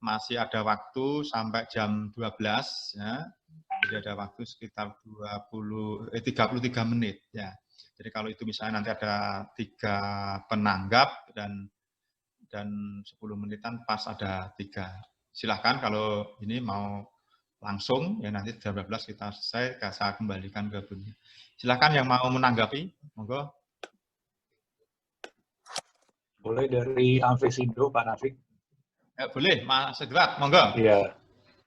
masih ada waktu sampai jam 12 ya. Jadi ada waktu sekitar 33 menit ya. Jadi kalau itu misalnya nanti ada 3 penanggap dan 10 menitan pas ada 3. Silahkan kalau ini mau langsung ya nanti jam 12 kita selesai, saya kembalikan ke bunyi. Silahkan yang mau menanggapi, monggo. Boleh dari Amfisindo, Pak Nafik. Boleh, Mas Edward, monggo. Iya.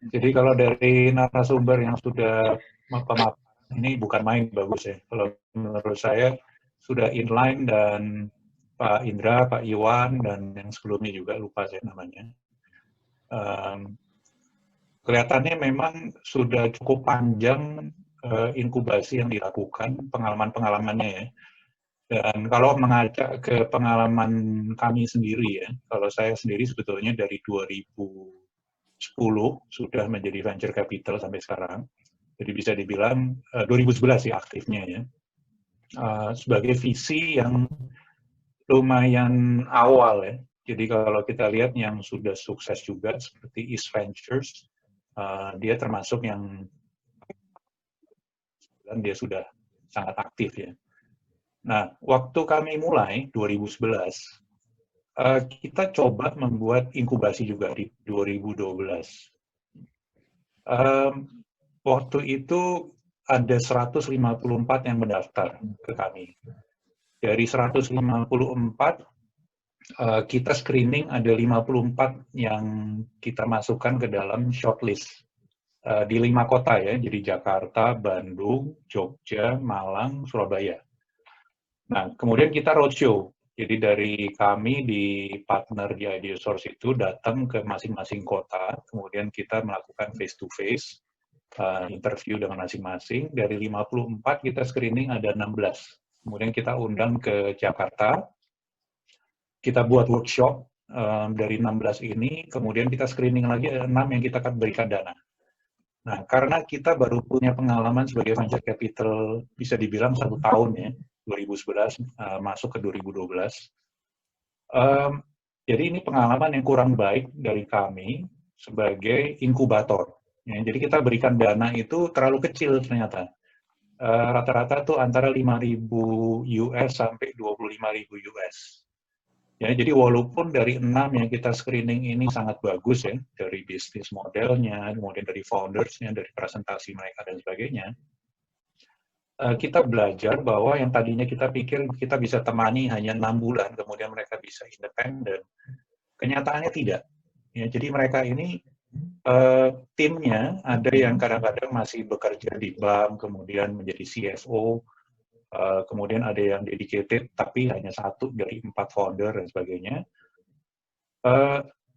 Jadi kalau dari narasumber yang sudah pemaparan ini bukan main bagus ya. Kalau menurut saya sudah inline dan Pak Indra, Pak Iwan, dan yang sebelumnya juga lupa saya namanya. Kelihatannya memang sudah cukup panjang inkubasi yang dilakukan, pengalaman-pengalamannya ya. Dan kalau mengajak ke pengalaman kami sendiri ya, kalau saya sendiri sebetulnya dari 2010 sudah menjadi venture capital sampai sekarang. Jadi bisa dibilang 2011 sih aktifnya ya. Sebagai visi yang lumayan awal ya. Jadi kalau kita lihat yang sudah sukses juga seperti East Ventures, dia termasuk yang dia sudah sangat aktif ya. Nah, waktu kami mulai 2011, kita coba membuat inkubasi juga di 2012. Waktu itu ada 154 yang mendaftar ke kami. Dari 154, kita screening ada 54 yang kita masukkan ke dalam shortlist. Di 5 kota ya, jadi Jakarta, Bandung, Jogja, Malang, Surabaya. Nah, kemudian kita roadshow. Jadi dari kami di partner di Ideasource itu datang ke masing-masing kota, kemudian kita melakukan face-to-face, interview dengan masing-masing. Dari 54 kita screening ada 16. Kemudian kita undang ke Jakarta, kita buat workshop dari 16 ini, kemudian kita screening lagi ada 6 yang kita akan berikan dana. Nah, karena kita baru punya pengalaman sebagai venture capital bisa dibilang 1 tahun ya, 2011 masuk ke 2012. Jadi ini pengalaman yang kurang baik dari kami sebagai inkubator. Ya, jadi kita berikan dana itu terlalu kecil ternyata. Rata-rata tuh antara 5.000 US sampai 25.000 US. Ya, jadi walaupun dari 6 yang kita screening ini sangat bagus ya, dari bisnis modelnya, kemudian dari foundersnya, dari presentasi mereka dan sebagainya, kita belajar bahwa yang tadinya kita pikir kita bisa temani hanya 6 bulan, kemudian mereka bisa independen. Kenyataannya tidak. Ya, jadi mereka ini timnya ada yang kadang-kadang masih bekerja di bank, kemudian menjadi CFO, kemudian ada yang dedicated tapi hanya 1 dari 4 founder dan sebagainya.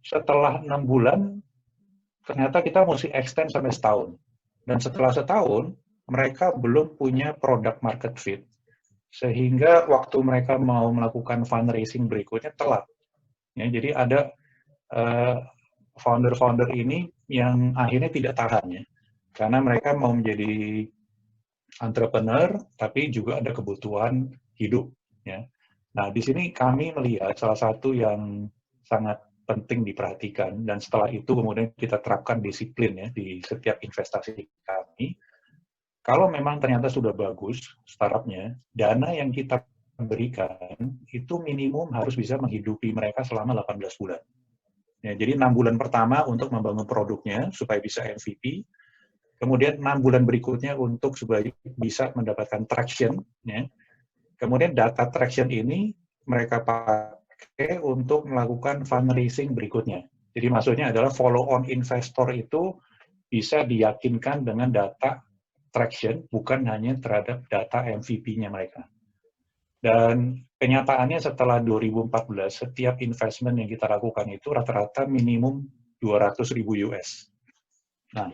Setelah 6 bulan, ternyata kita mesti extend sampai setahun. Dan setelah setahun, mereka belum punya product market fit, sehingga waktu mereka mau melakukan fundraising berikutnya telat. Ya, jadi ada founder-founder ini yang akhirnya tidak tahan ya, karena mereka mau menjadi entrepreneur, tapi juga ada kebutuhan hidup. Ya. Nah, di sini kami melihat salah satu yang sangat penting diperhatikan, dan setelah itu kemudian kita terapkan disiplin ya di setiap investasi kami. Kalau memang ternyata sudah bagus startupnya, dana yang kita berikan itu minimum harus bisa menghidupi mereka selama 18 bulan. Ya, jadi 6 bulan pertama untuk membangun produknya supaya bisa MVP, kemudian 6 bulan berikutnya untuk supaya bisa mendapatkan traction. Ya. Kemudian data traction ini mereka pakai untuk melakukan fundraising berikutnya. Jadi maksudnya adalah follow-on investor itu bisa diyakinkan dengan data traction, bukan hanya terhadap data MVP-nya mereka. Dan kenyataannya setelah 2014, setiap investment yang kita lakukan itu rata-rata minimum 200.000 US. Nah,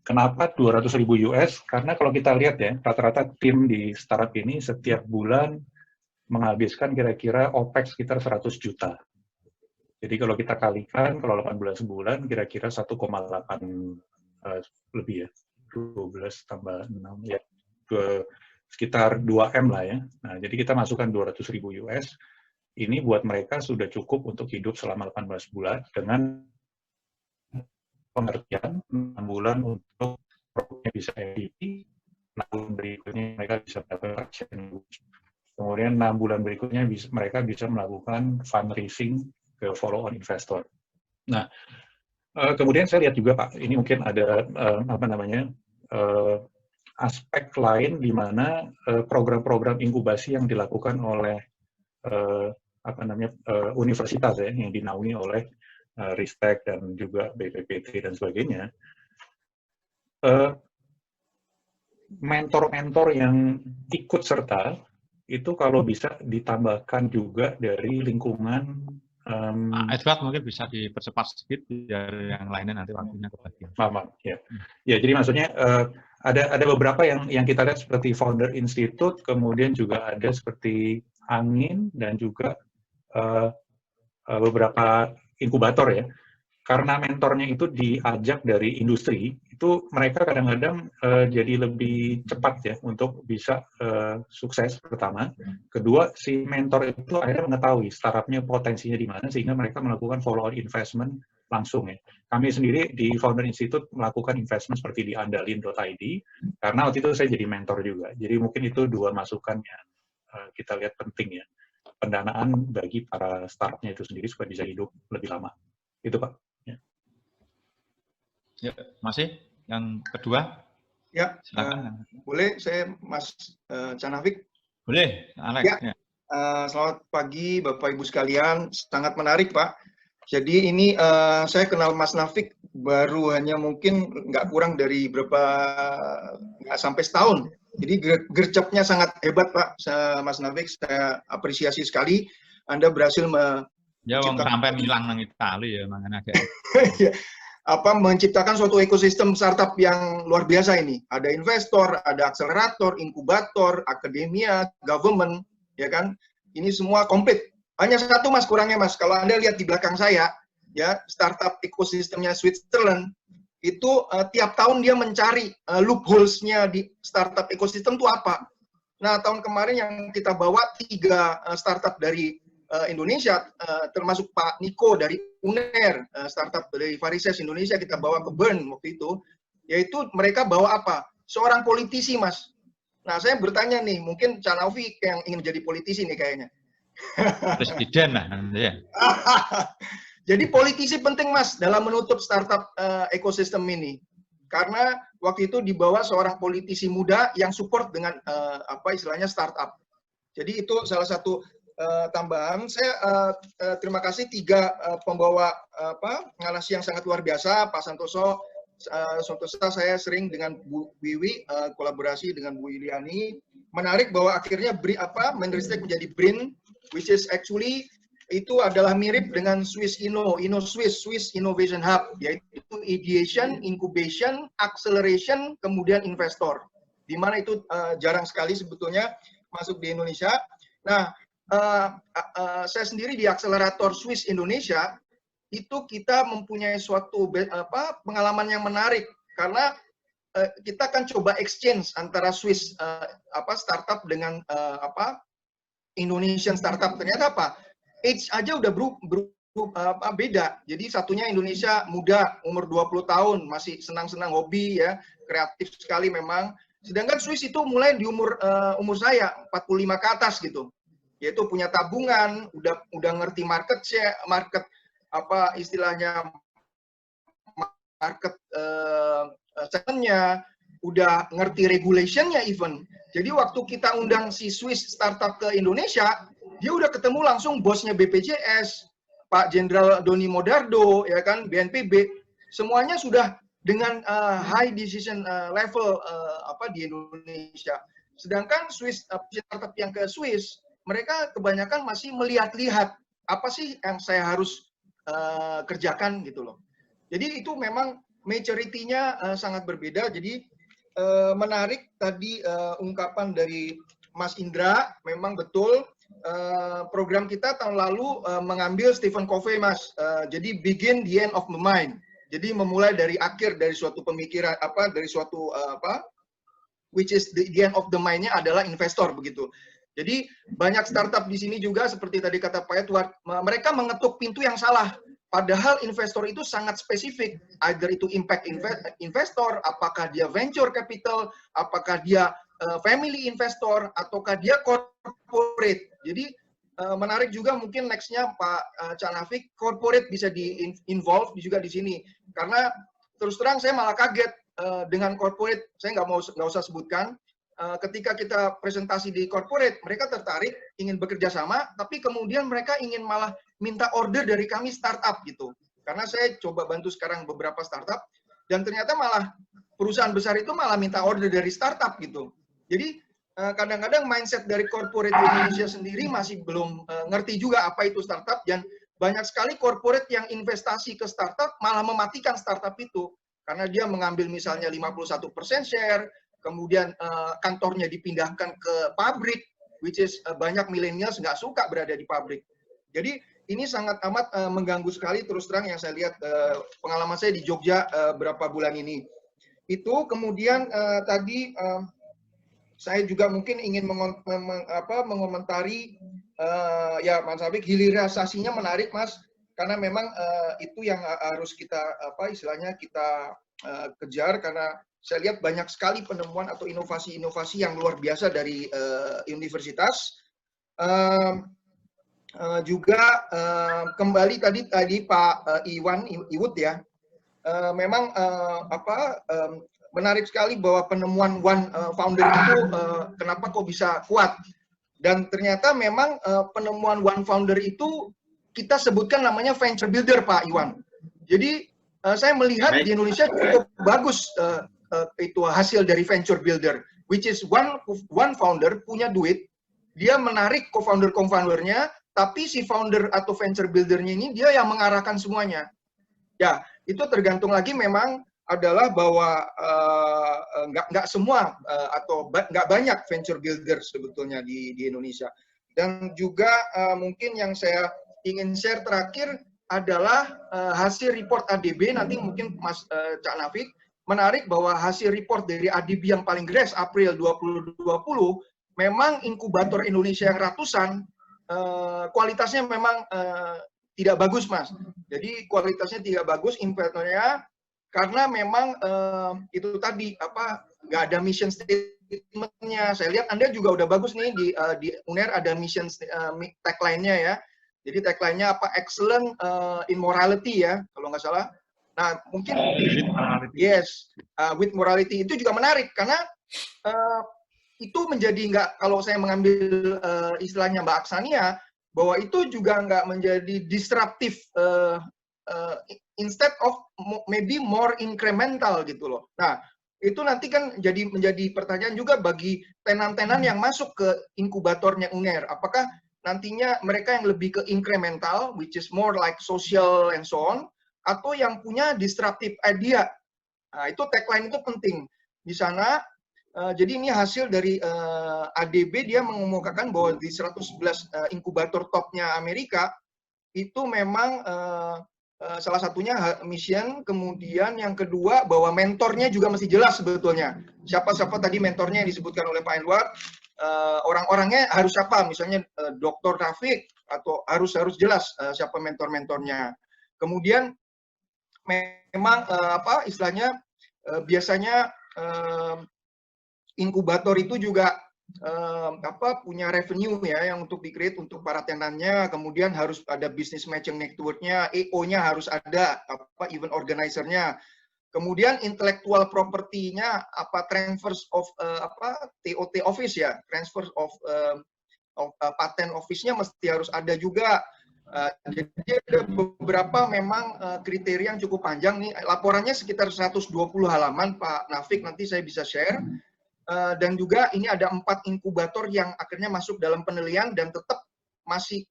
kenapa 200.000 US? Karena kalau kita lihat ya, rata-rata tim di startup ini setiap bulan menghabiskan kira-kira OPEX sekitar 100 juta. Jadi kalau kita kalikan, kalau 18 bulan, kira-kira 1,8 lebih ya. 12 tambah 6 ya, sekitar 2M lah ya. Nah, jadi kita masukkan 200.000 US, ini buat mereka sudah cukup untuk hidup selama 18 bulan dengan pengertian, 6 bulan untuk produknya bisa MVP, 6 bulan berikutnya mereka bisa dapat traction. Kemudian 6 bulan berikutnya mereka bisa melakukan fundraising ke follow-on investor. Nah, kemudian saya lihat juga Pak, ini mungkin ada aspek lain di mana program-program inkubasi yang dilakukan oleh universitas ya, yang dinaungi oleh Ristek dan juga BPPT dan sebagainya. Mentor-mentor yang ikut serta itu kalau bisa ditambahkan juga dari lingkungan. Edward mungkin bisa dipercepat sedikit biar yang lainnya nanti waktunya kebagian. Maaf, ya. Ya, jadi maksudnya ada beberapa yang kita lihat seperti Founder Institute, kemudian juga ada seperti Angin dan juga beberapa inkubator ya. Karena mentornya itu diajak dari industri, itu mereka kadang-kadang jadi lebih cepat ya untuk bisa sukses pertama. Kedua, si mentor itu akhirnya mengetahui startupnya potensinya di mana, sehingga mereka melakukan follow-on investment langsung ya. Kami sendiri di Founder Institute melakukan investment seperti di andalin.id, karena waktu itu saya jadi mentor juga. Jadi mungkin itu dua masukan yang kita lihat penting ya. Pendanaan bagi para startupnya itu sendiri supaya bisa hidup lebih lama. Itu Pak. Ya, masih yang kedua? Ya, boleh saya Mas Canafik? Boleh, Alex. Ya. Selamat pagi Bapak Ibu sekalian, sangat menarik Pak. Jadi ini saya kenal Mas Nafik baru hanya mungkin nggak kurang dari nggak sampai setahun. Jadi gercepnya sangat hebat Pak, Mas Nafik. Saya apresiasi sekali Anda berhasil sampai milang nang Itali ya, makanya agak. Menciptakan suatu ekosistem startup yang luar biasa ini. Ada investor, ada akselerator, inkubator, akademia, government, ya kan? Ini semua komplit. Hanya satu Mas kurangnya Mas, kalau Anda lihat di belakang saya, ya startup ekosistemnya Switzerland itu tiap tahun dia mencari loopholes-nya di startup ekosistem itu apa. Nah, tahun kemarin yang kita bawa 3 startup dari Indonesia, termasuk Pak Niko dari UNER, startup dari Varises Indonesia, kita bawa ke Bern waktu itu, yaitu mereka bawa apa? Seorang politisi, Mas. Nah, saya bertanya nih, mungkin Canafik yang ingin jadi politisi nih kayaknya. Presiden lah, ya. Jadi politisi penting, Mas, dalam menutup startup ekosistem ini. Karena waktu itu dibawa seorang politisi muda yang support dengan istilahnya startup. Jadi itu salah satu tambahan. Saya terima kasih 3 pembawa ngalasi yang sangat luar biasa, Pak Santoso. Saya sering dengan Bu Wiwi kolaborasi dengan Bu Iliani. Menarik bahwa akhirnya Menristek menjadi BRIN, which is actually itu adalah mirip dengan Swiss Swiss Innovation Hub, yaitu ideation, incubation, acceleration, kemudian investor. Di mana itu jarang sekali sebetulnya masuk di Indonesia. Nah, saya sendiri di akselerator Swiss Indonesia itu kita mempunyai suatu pengalaman yang menarik karena kita akan coba exchange antara Swiss startup dengan Indonesian startup. Ternyata age aja udah beda. Jadi satunya Indonesia muda, umur 20 tahun, masih senang-senang hobi ya, kreatif sekali memang. Sedangkan Swiss itu mulai di umur saya 45 ke atas gitu. Yaitu punya tabungan, udah ngerti market istilahnya market segmentnya, udah ngerti regulationnya even. Jadi waktu kita undang si Swiss startup ke Indonesia, dia udah ketemu langsung bosnya BPJS, Pak Jenderal Doni Modardo, ya kan, BNPB, semuanya sudah dengan high decision level di Indonesia. Sedangkan Swiss startup yang ke Swiss, mereka kebanyakan masih melihat-lihat apa sih yang saya harus kerjakan gitu loh. Jadi itu memang maturity-nya sangat berbeda. Jadi menarik tadi ungkapan dari Mas Indra, memang betul program kita tahun lalu mengambil Stephen Covey, Mas. Jadi begin the end of the mind. Jadi memulai dari akhir dari suatu pemikiran dari suatu which is the end of the mind-nya adalah investor begitu. Jadi banyak startup di sini juga seperti tadi kata Pak Edward, mereka mengetuk pintu yang salah. Padahal investor itu sangat spesifik, either itu impact investor, apakah dia venture capital, apakah dia family investor, ataukah dia corporate. Jadi menarik juga mungkin nextnya Pak Cak Nafik, corporate bisa di-involve juga di sini. Karena terus terang saya malah kaget dengan corporate, saya nggak usah sebutkan, ketika kita presentasi di corporate, mereka tertarik, ingin bekerja sama, tapi kemudian mereka ingin malah minta order dari kami startup gitu. Karena saya coba bantu sekarang beberapa startup, dan ternyata malah perusahaan besar itu malah minta order dari startup gitu. Jadi kadang-kadang mindset dari corporate di Indonesia sendiri masih belum ngerti juga apa itu startup, dan banyak sekali corporate yang investasi ke startup malah mematikan startup itu. Karena dia mengambil misalnya 51% share, kemudian kantornya dipindahkan ke pabrik, which is banyak millennials nggak suka berada di pabrik. Jadi ini sangat amat mengganggu sekali, terus terang yang saya lihat pengalaman saya di Jogja berapa bulan ini. Itu kemudian tadi saya juga mungkin ingin mengomentari ya Mas Habib, hilirisasinya menarik Mas, karena memang itu yang harus kita istilahnya kita kejar, karena saya lihat banyak sekali penemuan atau inovasi-inovasi yang luar biasa dari universitas. Juga kembali tadi Pak Iwud ya, memang menarik sekali bahwa penemuan one founder itu kenapa kok bisa kuat, dan ternyata memang penemuan one founder itu kita sebutkan namanya venture builder Pak Iwan. Jadi saya melihat di Indonesia cukup bagus itu hasil dari venture builder, which is one founder punya duit, dia menarik co-foundernya, tapi si founder atau venture builder-nya ini dia yang mengarahkan semuanya. Ya, itu tergantung lagi memang adalah bahwa nggak semua atau nggak banyak venture builder sebetulnya di Indonesia. Dan juga mungkin yang saya ingin share terakhir adalah hasil report ADB, nanti mungkin Mas Cak Nafik, menarik bahwa hasil report dari ADB yang paling gres April 2020, memang inkubator Indonesia yang ratusan, kualitasnya memang tidak bagus Mas. Jadi kualitasnya tidak bagus inkubatornya, karena memang itu tadi nggak ada mission statement-nya. Saya lihat Anda juga udah bagus nih di UNER ada mission tagline-nya ya. Jadi tagline-nya excellent in morality ya, kalau nggak salah. Nah mungkin yes, with morality itu juga menarik karena itu menjadi nggak, kalau saya mengambil istilahnya Mbak Aksania, bahwa itu juga nggak menjadi disruptif, instead of maybe more incremental gitu loh. Nah itu nanti kan menjadi pertanyaan juga bagi tenan-tenan yang masuk ke inkubatornya UNER, apakah nantinya mereka yang lebih ke incremental, which is more like social and so on, atau yang punya disruptive idea. Nah itu tagline itu penting di sana. Jadi ini hasil dari ADB, dia mengemukakan bahwa di 111 inkubator topnya Amerika, itu memang salah satunya mission, kemudian yang kedua bahwa mentornya juga mesti jelas sebetulnya. Siapa-siapa tadi mentornya yang disebutkan oleh Pak Enwar, orang-orangnya harus siapa, misalnya Dr. Rafiq, atau harus jelas siapa mentor-mentornya. Kemudian memang istilahnya biasanya inkubator itu juga punya revenue ya yang untuk di-create untuk para tenannya, kemudian harus ada business matching network-nya, EO-nya harus ada, event organizer-nya. Kemudian intellectual property-nya transfers of TOT office ya, transfer of patent office-nya mesti harus ada juga. Jadi ada beberapa memang kriteria yang cukup panjang nih. Laporannya sekitar 120 halaman Pak Nafik, nanti saya bisa share. Dan juga ini ada 4 inkubator yang akhirnya masuk dalam penilaian dan tetap masih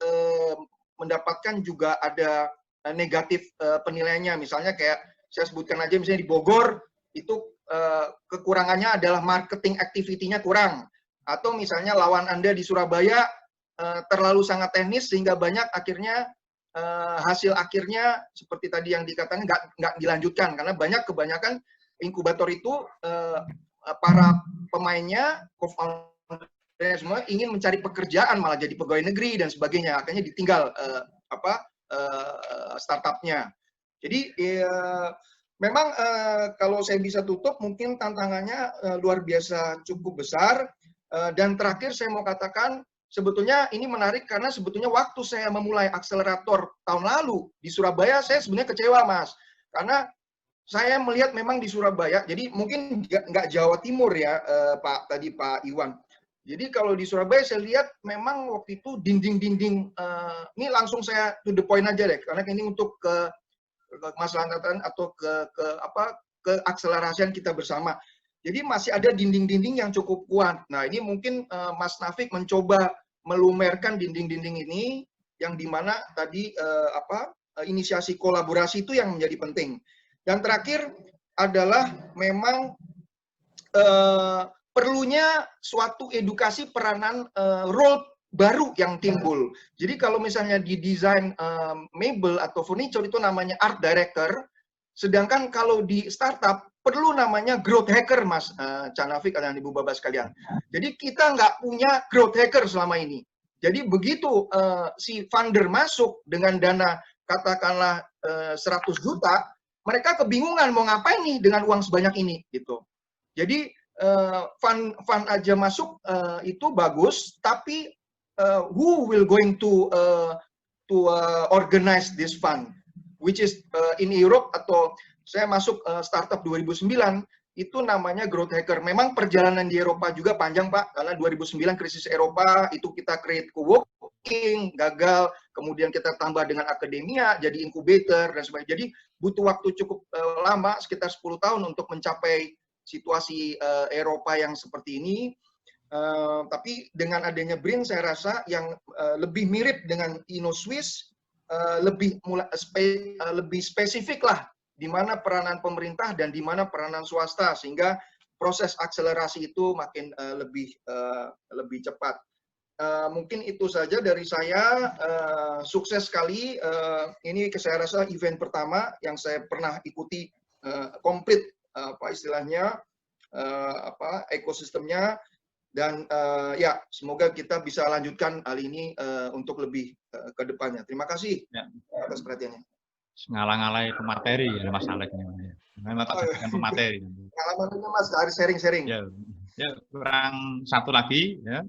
mendapatkan juga ada negatif penilaiannya. Misalnya kayak saya sebutkan aja, misalnya di Bogor itu kekurangannya adalah marketing activity-nya kurang, atau misalnya lawan Anda di Surabaya terlalu sangat teknis sehingga banyak akhirnya hasil akhirnya seperti tadi yang dikatakan nggak dilanjutkan, karena kebanyakan inkubator itu para pemainnya, co-founder semua ingin mencari pekerjaan, malah jadi pegawai negeri dan sebagainya, akhirnya ditinggal startupnya. Jadi memang kalau saya bisa tutup, mungkin tantangannya luar biasa cukup besar. Dan terakhir saya mau katakan, sebetulnya ini menarik karena sebetulnya waktu saya memulai akselerator tahun lalu di Surabaya, saya sebenarnya kecewa, Mas. Karena saya melihat memang di Surabaya, jadi mungkin nggak Jawa Timur ya, Pak Iwan. Jadi kalau di Surabaya saya lihat memang waktu itu dinding-dinding, ini langsung saya to the point aja deh, karena ini untuk ke kemaslahatan atau ke akselerasian kita bersama. Jadi masih ada dinding-dinding yang cukup kuat. Nah, ini mungkin Mas Nafik mencoba melumerkan dinding-dinding ini, yang dimana tadi inisiasi kolaborasi itu yang menjadi penting. Dan terakhir adalah memang perlunya suatu edukasi peranan role baru yang timbul. Jadi kalau misalnya di desain mebel atau furniture itu namanya art director, sedangkan kalau di startup perlu namanya growth hacker, Mas Canafik dan Ibu Baba sekalian. Jadi kita nggak punya growth hacker selama ini. Jadi begitu si founder masuk dengan dana katakanlah 100 juta, mereka kebingungan mau ngapain nih dengan uang sebanyak ini gitu. Jadi fund aja masuk itu bagus, tapi who will going to organize this fund, which is in Europe, atau saya masuk startup 2009 itu namanya growth hacker. Memang perjalanan di Eropa juga panjang, Pak, karena 2009 krisis Eropa itu kita create co-working, gagal, kemudian kita tambah dengan akademia jadi incubator dan sebagainya. Jadi butuh waktu cukup lama, sekitar 10 tahun untuk mencapai situasi Eropa yang seperti ini. Tapi dengan adanya BRIN saya rasa yang lebih mirip dengan InnoSwiss, lebih spesifik lah di mana peranan pemerintah dan di mana peranan swasta, sehingga proses akselerasi itu makin lebih cepat. Mungkin itu saja dari saya. Sukses sekali. Ini saya rasa event pertama yang saya pernah ikuti komplit istilahnya ekosistemnya, dan ya semoga kita bisa lanjutkan hal ini untuk lebih ke depannya. Terima kasih atas perhatiannya. Ngalah-ngalai pemateri ya Mas Alek ini. Memang tak jadikan pemateri. Pengalamannya Mas dari sharing-sharing. Ya, kurang satu lagi ya.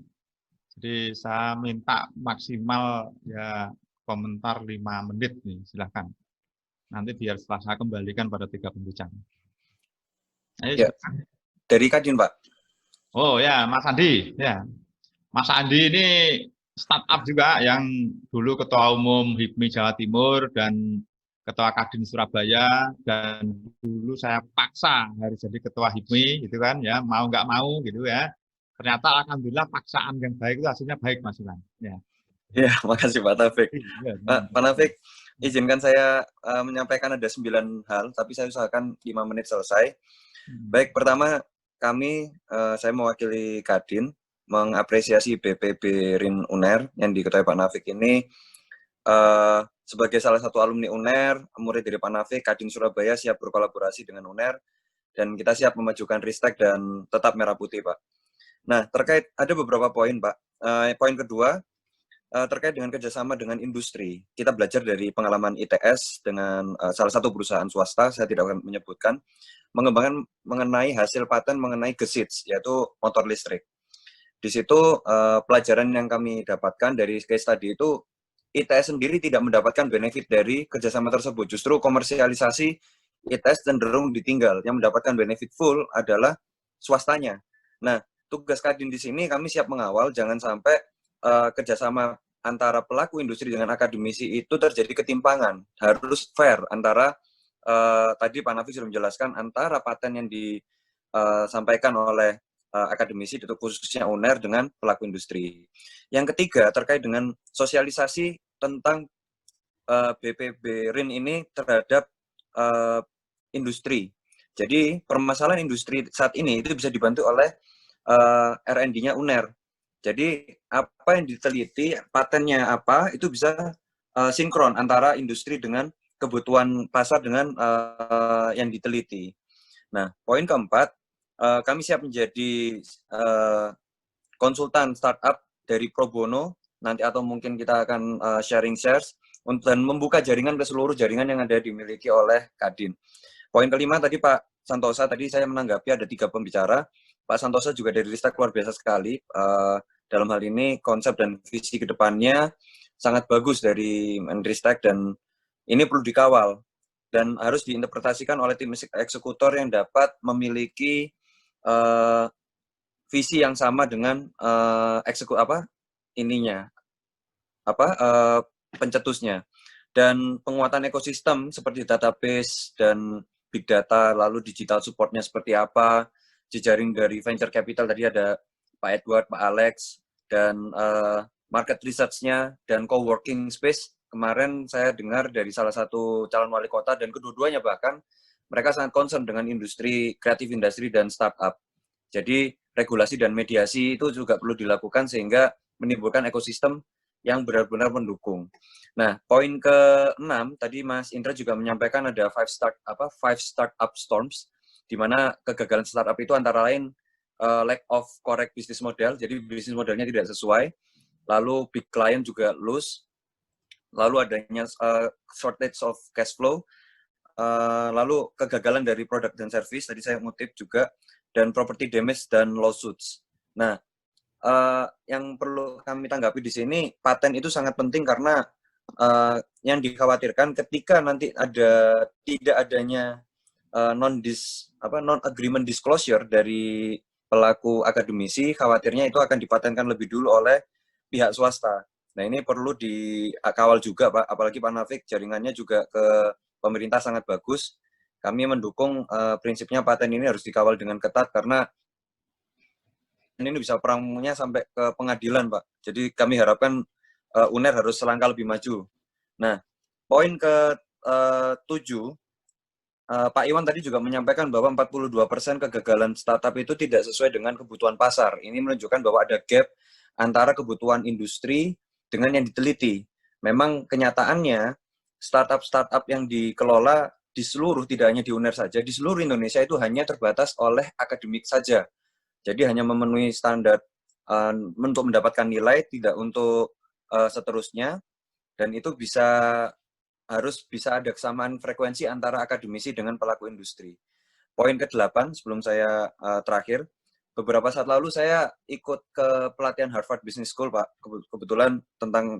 Jadi saya minta maksimal ya komentar 5 menit nih, silahkan. Nanti biar setelah saya kembalikan pada 3 pembicara. Ayo, ya. Dari Kadin, Pak. Oh ya, Mas Andi. Ya, Mas Andi ini startup juga yang dulu Ketua Umum HIPMI Jawa Timur dan Ketua Kadin Surabaya, dan dulu saya paksa harus jadi Ketua HIPMI gitu kan ya, mau nggak mau gitu ya. Ternyata alhamdulillah paksaan yang baik itu hasilnya baik, Mas Iwan. Ya. Ya, makasih Pak Taufik. Pak Taufik, izinkan saya menyampaikan ada 9 hal, tapi saya usahakan 5 menit selesai. Baik, pertama saya mewakili Kadin mengapresiasi BPB RIN UNER yang diketuai Pak Nafik ini. Sebagai salah satu alumni UNER, murid dari Pak Nafik, Kadin Surabaya siap berkolaborasi dengan UNER, dan kita siap memajukan Ristek dan tetap merah putih, Pak. Nah, terkait ada beberapa poin, Pak. Poin kedua, terkait dengan kerjasama dengan industri. Kita belajar dari pengalaman ITS dengan salah satu perusahaan swasta, saya tidak akan menyebutkan, mengembangkan mengenai hasil paten mengenai gesits, yaitu motor listrik. Di situ pelajaran yang kami dapatkan dari case study itu, ITS sendiri tidak mendapatkan benefit dari kerjasama tersebut. Justru komersialisasi ITS cenderung ditinggal. Yang mendapatkan benefit full adalah swastanya. Nah, tugas Kadin di sini kami siap mengawal, jangan sampai kerjasama antara pelaku industri dengan akademisi itu terjadi ketimpangan. Harus fair antara, tadi Pak Nafik sudah menjelaskan, antara paten yang disampaikan oleh akademisi, khususnya UNER, dengan pelaku industri. Yang ketiga, terkait dengan sosialisasi tentang BPB RIN ini terhadap industri. Jadi permasalahan industri saat ini itu bisa dibantu oleh R&D-nya UNER. Jadi apa yang diteliti, patennya apa, itu bisa sinkron antara industri dengan kebutuhan pasar dengan yang diteliti. Nah, poin keempat, kami siap menjadi konsultan startup dari pro bono nanti, atau mungkin kita akan sharing shares dan membuka jaringan ke seluruh jaringan yang ada dimiliki oleh Kadin. Poin kelima tadi Pak Santosa, tadi saya menanggapi ada 3 pembicara. Pak Santosa juga dari Ristek luar biasa sekali. Dalam hal ini konsep dan visi ke depannya sangat bagus dari Menristek dan ini perlu dikawal dan harus diinterpretasikan oleh tim eksekutor yang dapat memiliki visi yang sama dengan pencetusnya. Dan penguatan ekosistem seperti database dan big data, lalu digital supportnya seperti apa, jejaring dari venture capital tadi ada Pak Edward, Pak Alex, dan market research-nya dan co-working space. Kemarin saya dengar dari salah satu calon wali kota dan kedua-duanya bahkan mereka sangat concern dengan industri, kreatif industri dan startup. Jadi regulasi dan mediasi itu juga perlu dilakukan sehingga menimbulkan ekosistem yang benar-benar mendukung. Nah, poin ke-6 tadi Mas Indra juga menyampaikan ada 5 startup storms, di mana kegagalan startup itu antara lain lack of correct business model, jadi bisnis modelnya tidak sesuai, lalu big client juga lose, lalu adanya shortage of cash flow, lalu kegagalan dari produk dan service, tadi saya ngutip juga, dan property damage dan lawsuits. Nah, yang perlu kami tanggapi di sini, paten itu sangat penting karena yang dikhawatirkan ketika nanti tidak adanya non-agreement disclosure dari pelaku akademisi, khawatirnya itu akan dipatenkan lebih dulu oleh pihak swasta. Nah, ini perlu dikawal juga, Pak. Apalagi Pak Nafik, jaringannya juga ke pemerintah sangat bagus. Kami mendukung prinsipnya paten ini harus dikawal dengan ketat karena ini bisa perangnya sampai ke pengadilan, Pak. Jadi kami harapkan UNER harus selangkah lebih maju. Nah, poin ke-7, Pak Iwan tadi juga menyampaikan bahwa 42% kegagalan startup itu tidak sesuai dengan kebutuhan pasar. Ini menunjukkan bahwa ada gap antara kebutuhan industri dengan yang diteliti. Memang kenyataannya, startup-startup yang dikelola di seluruh, tidak hanya di UNER saja, di seluruh Indonesia itu hanya terbatas oleh akademik saja. Jadi hanya memenuhi standar untuk mendapatkan nilai, tidak untuk seterusnya, dan itu harus bisa ada kesamaan frekuensi antara akademisi dengan pelaku industri. Poin ke-8, sebelum saya terakhir, beberapa saat lalu saya ikut ke pelatihan Harvard Business School, Pak, kebetulan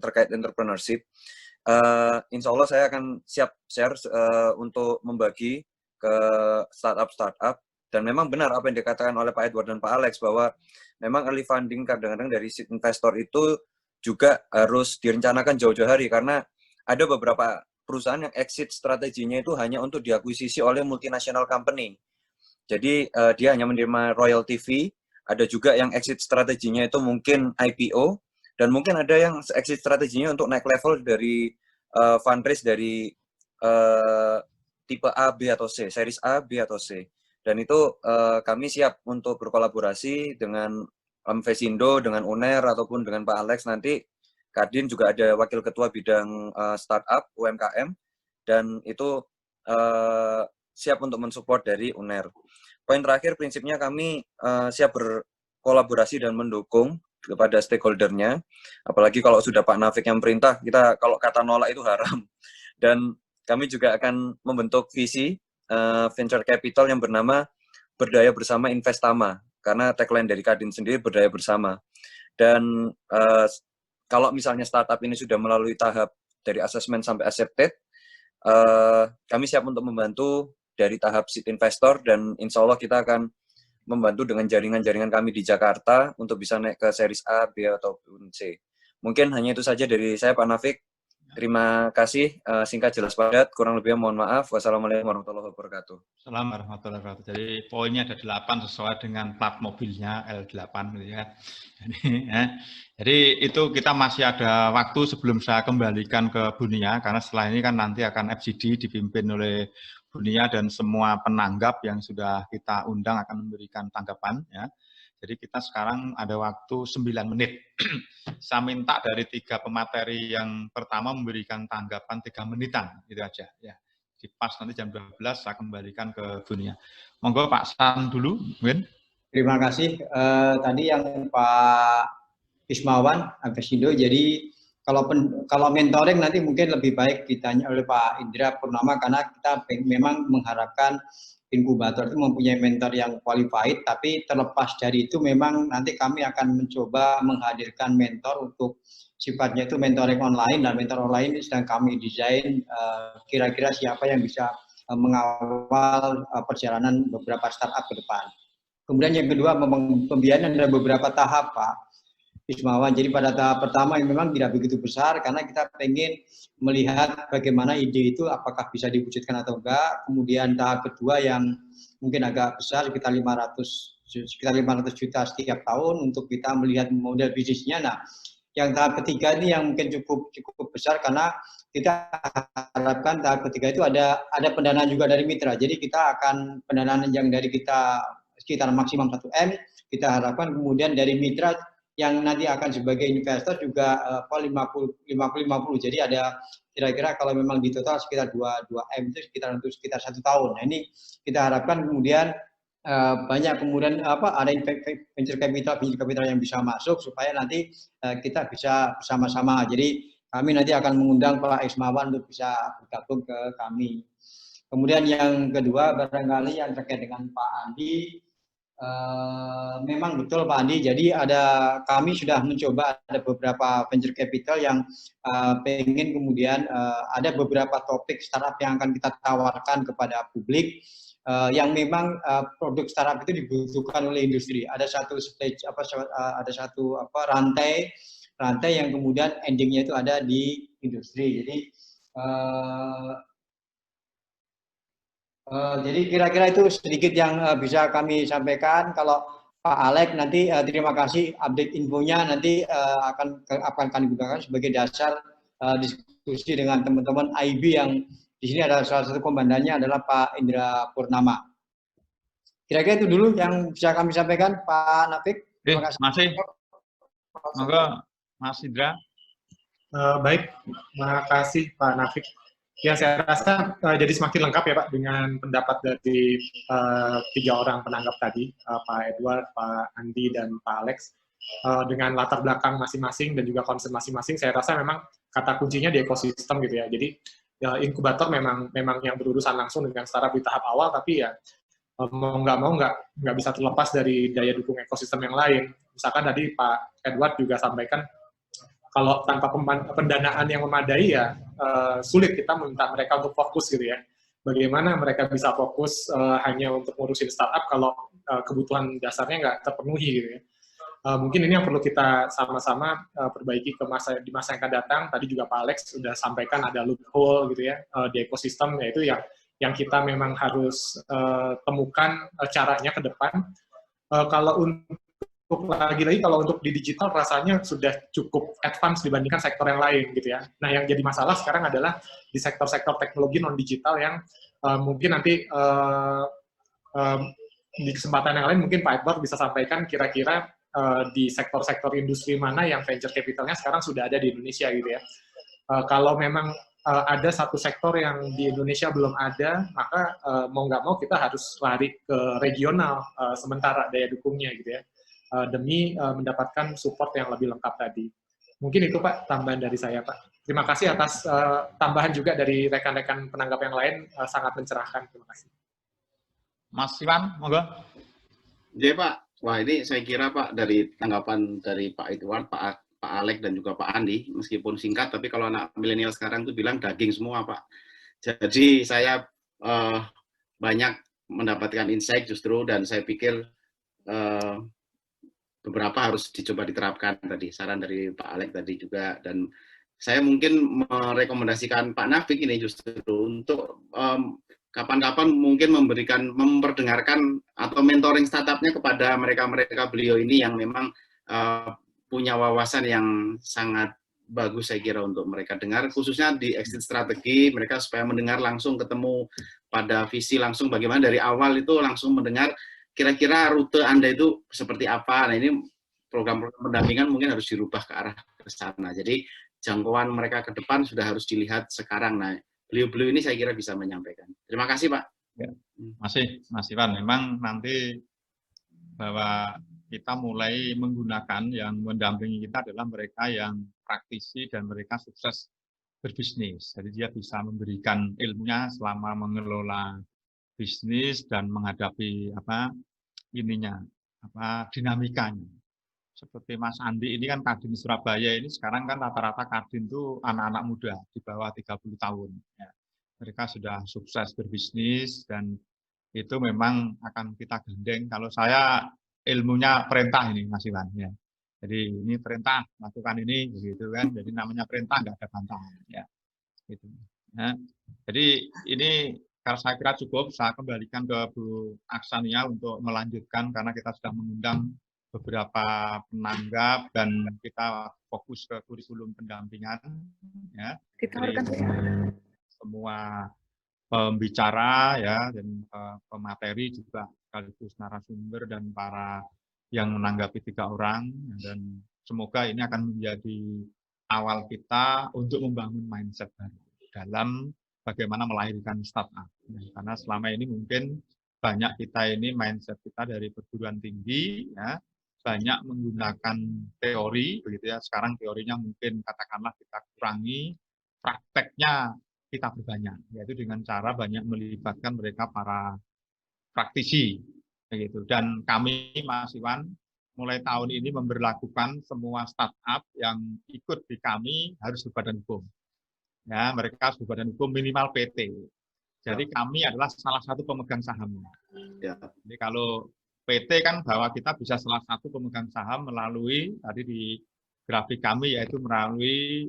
terkait entrepreneurship. Insya Allah saya akan siap share untuk membagi ke startup-startup, dan memang benar apa yang dikatakan oleh Pak Edward dan Pak Alex, bahwa memang early funding kadang-kadang dari investor itu juga harus direncanakan jauh-jauh hari, karena ada beberapa perusahaan yang exit strateginya itu hanya untuk diakuisisi oleh multinational company. Jadi dia hanya menerima royalty fee, ada juga yang exit strateginya itu mungkin IPO, dan mungkin ada yang exit strateginya untuk naik level dari fundraise dari tipe A, B, atau C, series A, B, atau C. Dan itu kami siap untuk berkolaborasi dengan Vesindo, dengan UNER, ataupun dengan Pak Alex nanti. Kadin juga ada wakil ketua bidang startup UMKM, dan itu siap untuk mensupport dari UNER. Poin terakhir, prinsipnya kami siap berkolaborasi dan mendukung kepada stakeholder-nya, apalagi kalau sudah Pak Nafik yang perintah, kita kalau kata nolak itu haram. Dan kami juga akan membentuk visi venture capital yang bernama Berdaya Bersama Investama, karena tagline dari Kadin sendiri berdaya bersama. Dan kalau misalnya startup ini sudah melalui tahap dari assessment sampai accepted, kami siap untuk membantu dari tahap seed investor, dan insya Allah kita akan membantu dengan jaringan-jaringan kami di Jakarta untuk bisa naik ke series A, B, ataupun C. Mungkin hanya itu saja dari saya, Pak Nafik. Terima kasih, singkat jelas padat, kurang lebihnya mohon maaf. Wassalamualaikum warahmatullahi wabarakatuh. Assalamualaikum warahmatullahi wabarakatuh. Jadi poinnya ada 8 sesuai dengan plat mobilnya L8 gitu ya. Jadi itu kita masih ada waktu sebelum saya kembalikan ke Bunia, karena setelah ini kan nanti akan FGD dipimpin oleh Bunia dan semua penanggap yang sudah kita undang akan memberikan tanggapan ya. Jadi kita sekarang ada waktu 9 menit. Saya minta dari 3 pemateri yang pertama memberikan tanggapan 3 menitan, itu aja ya. Di pas nanti jam 12 saya kembalikan ke Bunia. Monggo Pak San dulu, mungkin. Terima kasih. Tadi yang Pak Ismawan, Vesindo, jadi Kalau mentoring nanti mungkin lebih baik ditanya oleh Pak Indra Purnama, karena kita memang mengharapkan inkubator itu mempunyai mentor yang qualified, tapi terlepas dari itu memang nanti kami akan mencoba menghadirkan mentor untuk sifatnya itu mentoring online, dan mentor online ini sedang kami desain kira-kira siapa yang bisa mengawal perjalanan beberapa startup ke depan. Kemudian yang kedua, pembiayaan ada beberapa tahap, Pak Ismawan. Jadi pada tahap pertama yang memang tidak begitu besar, karena kita pengen melihat bagaimana ide itu apakah bisa diwujudkan atau enggak. Kemudian tahap kedua yang mungkin agak besar, sekitar 500 juta setiap tahun untuk kita melihat model bisnisnya. Nah, yang tahap ketiga ini yang mungkin cukup besar, karena kita harapkan tahap ketiga itu ada pendanaan juga dari mitra. Jadi kita akan pendanaan yang dari kita sekitar maksimum 1M, kita harapkan kemudian dari mitra yang nanti akan sebagai investor juga 50-50. Jadi ada kira-kira kalau memang di total sekitar 2M itu sekitar 1 tahun. Nah, ini kita harapkan kemudian banyak kemudian ada venture capital yang bisa masuk supaya nanti kita bisa bersama-sama. Jadi kami nanti akan mengundang Pak Ismawan untuk bisa bergabung ke kami. Kemudian yang kedua barangkali yang terkait dengan Pak Andi. Memang betul Pak Andi, jadi kami sudah mencoba ada beberapa venture capital yang pengen kemudian ada beberapa topik startup yang akan kita tawarkan kepada publik yang memang produk startup itu dibutuhkan oleh industri. Ada satu stage rantai yang kemudian endingnya itu ada di industri. Jadi kira-kira itu sedikit yang bisa kami sampaikan. Kalau Pak Alex nanti terima kasih update infonya, nanti akan kami gunakan sebagai dasar diskusi dengan teman-teman IB yang di sini ada salah satu komandannya adalah Pak Indra Purnama. Kira-kira itu dulu yang bisa kami sampaikan, Pak Nafik. Terima kasih. Semoga Mas Indra. Baik, terima kasih Pak Nafik. Ya, saya rasa jadi semakin lengkap ya Pak dengan pendapat dari 3 orang penanggap tadi, Pak Edward, Pak Andi, dan Pak Alex. Dengan latar belakang masing-masing dan juga concern masing-masing, saya rasa memang kata kuncinya di ekosistem gitu ya. Jadi inkubator memang yang berurusan langsung dengan startup di tahap awal, tapi ya mau nggak bisa terlepas dari daya dukung ekosistem yang lain. Misalkan tadi Pak Edward juga sampaikan, kalau tanpa pendanaan yang memadai ya sulit kita meminta mereka untuk fokus gitu ya. Bagaimana mereka bisa fokus hanya untuk ngurusin startup kalau kebutuhan dasarnya nggak terpenuhi gitu ya. Mungkin ini yang perlu kita sama-sama perbaiki di masa yang akan datang. Tadi juga Pak Alex sudah sampaikan ada loophole gitu ya di ekosistem, yaitu yang kita memang harus temukan caranya ke depan. Kalau lagi-lagi kalau untuk di digital rasanya sudah cukup advance dibandingkan sektor yang lain gitu ya. Nah, yang jadi masalah sekarang adalah di sektor-sektor teknologi non digital yang mungkin nanti di kesempatan yang lain mungkin Pak Edward bisa sampaikan kira-kira di sektor-sektor industri mana yang venture capitalnya sekarang sudah ada di Indonesia gitu ya. Kalau memang ada satu sektor yang di Indonesia belum ada, maka mau nggak mau kita harus lari ke regional sementara daya dukungnya gitu ya. Demi mendapatkan support yang lebih lengkap tadi. Mungkin itu Pak, tambahan dari saya Pak. Terima kasih atas tambahan juga dari rekan-rekan penanggap yang lain, sangat mencerahkan. Terima kasih. Mas Iwan, monggo. Ya Pak, wah ini saya kira Pak dari tanggapan dari Pak Edward, Pak Alex dan juga Pak Andi, meskipun singkat, tapi kalau anak milenial sekarang itu bilang daging semua Pak. Jadi saya banyak mendapatkan insight justru, dan saya pikir beberapa harus dicoba diterapkan tadi, saran dari Pak Alex tadi juga, dan saya mungkin merekomendasikan Pak Nafik ini justru untuk kapan-kapan mungkin memperdengarkan atau mentoring startupnya kepada mereka beliau ini yang memang punya wawasan yang sangat bagus saya kira untuk mereka dengar, khususnya di exit strategi, mereka supaya mendengar langsung, ketemu pada visi langsung, bagaimana dari awal itu langsung mendengar kira-kira rute Anda itu seperti apa. Nah, ini program-program pendampingan mungkin harus dirubah ke arah ke sana. Jadi jangkauan mereka ke depan sudah harus dilihat sekarang. Nah, beliau-beliau ini saya kira bisa menyampaikan. Terima kasih, Pak. Ya. Masih, Mas Iwan. Memang nanti bahwa kita mulai menggunakan yang mendampingi kita adalah mereka yang praktisi dan mereka sukses berbisnis. Jadi dia bisa memberikan ilmunya selama mengelola bisnis dan menghadapi dinamikanya. Seperti Mas Andi ini kan Kadin Surabaya ini sekarang kan rata-rata Kadin itu anak-anak muda di bawah 30 tahun. Ya. Mereka sudah sukses berbisnis dan itu memang akan kita gandeng. Kalau saya ilmunya perintah ini Mas Iwan. Ya. Jadi ini perintah, lakukan ini, begitu kan. Jadi namanya perintah nggak ada bantahan. Ya. Gitu. Ya. Jadi ini kalau saya kira cukup, saya kembalikan ke Bu Aksania untuk melanjutkan karena kita sudah mengundang beberapa penanggap dan kita fokus ke kurikulum pendampingan. Ya. Jadi, semua pembicara ya dan pemateri juga sekaligus narasumber dan para yang menanggapi 3 orang dan semoga ini akan menjadi awal kita untuk membangun mindset baru dalam bagaimana melahirkan startup. Karena selama ini mungkin banyak kita ini mindset kita dari perguruan tinggi ya banyak menggunakan teori begitu ya. Sekarang teorinya mungkin katakanlah kita kurangi, prakteknya kita perbanyak, yaitu dengan cara banyak melibatkan mereka para praktisi begitu. Dan kami Mas Iwan mulai tahun ini memberlakukan semua startup yang ikut di kami harus berbadan hukum. Ya, mereka harus berbadan hukum minimal PT. Jadi kami adalah salah satu pemegang sahamnya. Ya. Jadi kalau PT kan bahwa kita bisa salah satu pemegang saham melalui tadi di grafik kami yaitu melalui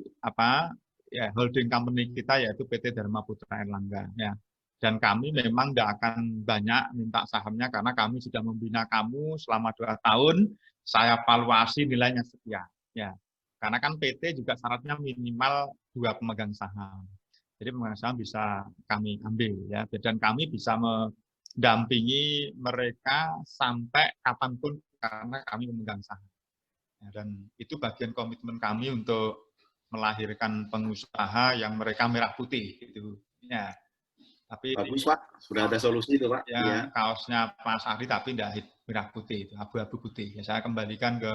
holding company kita yaitu PT Dharma Putra Erlangga ya. Dan kami memang tidak akan banyak minta sahamnya karena kami sudah membina kamu selama 2 tahun, saya evaluasi nilainya sekian ya. Karena kan PT juga syaratnya minimal 2 pemegang saham. Jadi pemegang saham bisa kami ambil ya dan kami bisa mendampingi mereka sampai kapanpun karena kami memegang saham. Ya, dan itu bagian komitmen kami untuk melahirkan pengusaha yang mereka merah putih gitu. Ya. Tapi bagus Pak, sudah ada solusi itu Pak. Ya, kaosnya Pak Sahri tapi tidak merah putih, itu abu-abu putih. Ya, saya kembalikan ke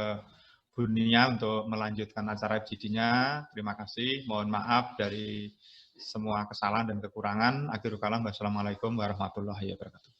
Bu Nia untuk melanjutkan acara FGD-nya. Terima kasih. Mohon maaf dari semua kesalahan dan kekurangan. Akhirul kalam. Wassalamualaikum warahmatullahi wabarakatuh.